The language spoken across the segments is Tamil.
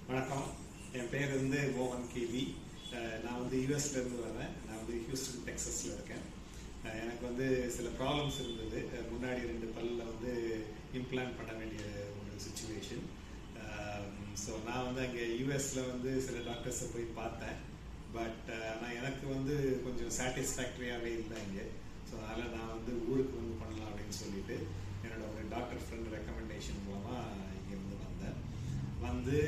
வணக்கம். என் பேர் வந்து மோகன் கேவி. நான் வந்து யூஎஸ்லேருந்து வரேன். நான் வந்து ஹியூஸ்டன் டெக்ஸஸில் இருக்கேன். எனக்கு வந்து சில ப்ராப்ளம்ஸ் இருந்தது. முன்னாடி 2 பல்லில் வந்து இம்ப்ளான்ட் பண்ண வேண்டிய ஒரு சுச்சுவேஷன். ஸோ நான் வந்து அங்கே யூஎஸில் வந்து சில டாக்டர்ஸை போய் பார்த்தேன். பட் ஆனால் எனக்கு வந்து கொஞ்சம் சாட்டிஸ்ஃபேக்டரியாகவே இல்லை இங்கே. ஸோ அதனால் நான் வந்து ஊருக்கு வந்து பண்ணலாம் அப்படின்னு சொல்லிட்டு என்னோட ஒரு டாக்டர் ஃப்ரெண்ட் ரெக்கமெண்டேஷன் மூலமாக இங்கே வந்து வந்து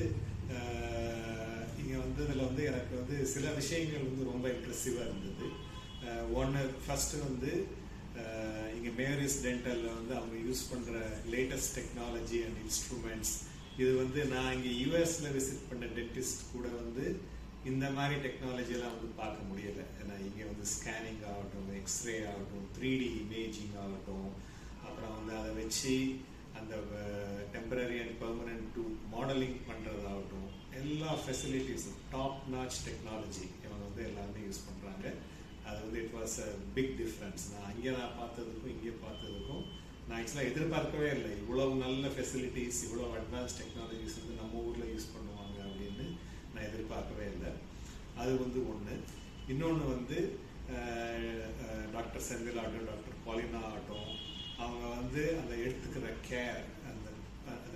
இங்கே வந்ததில் வந்து எனக்கு வந்து சில விஷயங்கள் வந்து ரொம்ப இம்ப்ரெசிவாக இருந்தது. ஒன்று ஃபஸ்ட்டு வந்து இங்கே மேரிஸ் டென்டலில் வந்து அவங்க யூஸ் பண்ணுற லேட்டஸ்ட் டெக்னாலஜி அண்ட் இன்ஸ்ட்ருமெண்ட்ஸ், இது வந்து நான் இங்கே யூஎஸில் விசிட் பண்ண டென்டிஸ்ட் கூட வந்து இந்த மாதிரி டெக்னாலஜியெல்லாம் வந்து பார்க்க முடியலை. ஏன்னா இங்கே வந்து ஸ்கேனிங் ஆகட்டும், எக்ஸ்ரே ஆகட்டும், 3D இமேஜிங் ஆகட்டும், அப்புறம் வந்து அதை வச்சு அந்த temporary and permanent to modelling பண்ணுறதாகட்டும், எல்லா ஃபெசிலிட்டிஸும் டாப் நாச் டெக்னாலஜி இவங்க வந்து எல்லாருமே யூஸ் பண்ணுறாங்க. அது வந்து it was a big difference. நான் பார்த்ததுக்கும் இங்கே பார்த்ததுக்கும் நான் ஆக்சுவலாக எதிர்பார்க்கவே இல்லை. இவ்வளவு நல்ல ஃபெசிலிட்டிஸ், இவ்வளோ அட்வான்ஸ் டெக்னாலஜிஸ் வந்து நம்ம ஊரில் யூஸ் பண்ணுவாங்க அப்படின்னு நான் எதிர்பார்க்கவே இல்லை. அது வந்து ஒன்று. இன்னொன்று வந்து டாக்டர் செந்தில் ஆகட்டும், டாக்டர் பாலினா ஆகட்டும், அவங்க வந்து அந்த எடுத்துக்கிற கேர், அந்த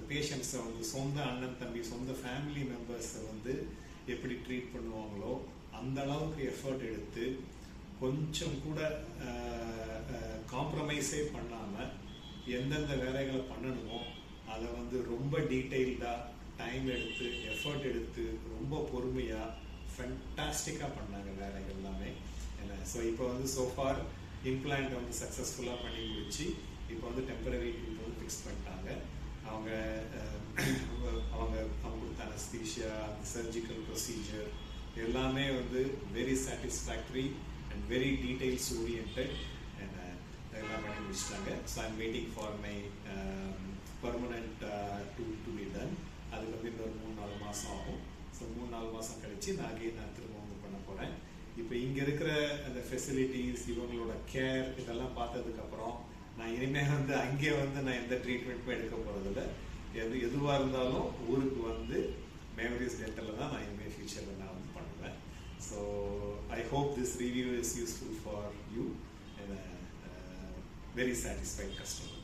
பேஷண்ட்ஸை வந்து சொந்த அண்ணன் தம்பி, சொந்த ஃபேமிலி மெம்பர்ஸை வந்து எப்படி ட்ரீட் பண்ணுவாங்களோ அந்த அளவுக்கு எஃபர்ட் எடுத்து கொஞ்சம் கூட காம்ப்ரமைஸே பண்ணாமல் எந்தெந்த வேலைகளை பண்ணணுமோ அதை வந்து ரொம்ப டீட்டெயில்டாக டைம் எடுத்து எஃபர்ட் எடுத்து ரொம்ப பொறுமையாக ஃபென்டாஸ்டிக்காக பண்ணாங்க வேலைகள் எல்லாமே. ஸோ இப்போ வந்து சோஃபார் இம்ப்ளான்ட் வந்து சக்ஸஸ்ஃபுல்லாக பண்ணி முடிச்சு இப்போ வந்து டெம்பரரி டூத் வந்து ஃபிக்ஸ் பண்ணிட்டாங்க. அவங்க கொடுத்த அனஸ்தீஷியா, சர்ஜிக்கல் ப்ரொசீஜர் எல்லாமே வந்து very satisfactory and very details oriented எல்லாம் பண்ணி முடிச்சிட்டாங்க. So I'm waiting for my permanent to be done. அதுக்கு வந்து இன்னொரு 3-4 மாதம் ஆகும். ஸோ 3-4 மாதம் கழிச்சு நான் திரும்ப வந்து பண்ண போகிறேன். இப்போ இங்கே இருக்கிற அந்த ஃபெசிலிட்டிஸ், இவங்களோட கேர் இதெல்லாம் பார்த்ததுக்கப்புறம் நான் இனிமேல் வந்து அங்கே வந்து நான் எந்த ட்ரீட்மெண்ட்டுமே எடுக்க போகிறதில்ல. எதுவாக இருந்தாலும் ஊருக்கு வந்து மேமரிஸ் டென்டலில் தான் நான் இனிமேல் ஃபியூச்சரில் நான் வந்து பண்ணுவேன். So I hope this review is useful for you and very satisfied customer.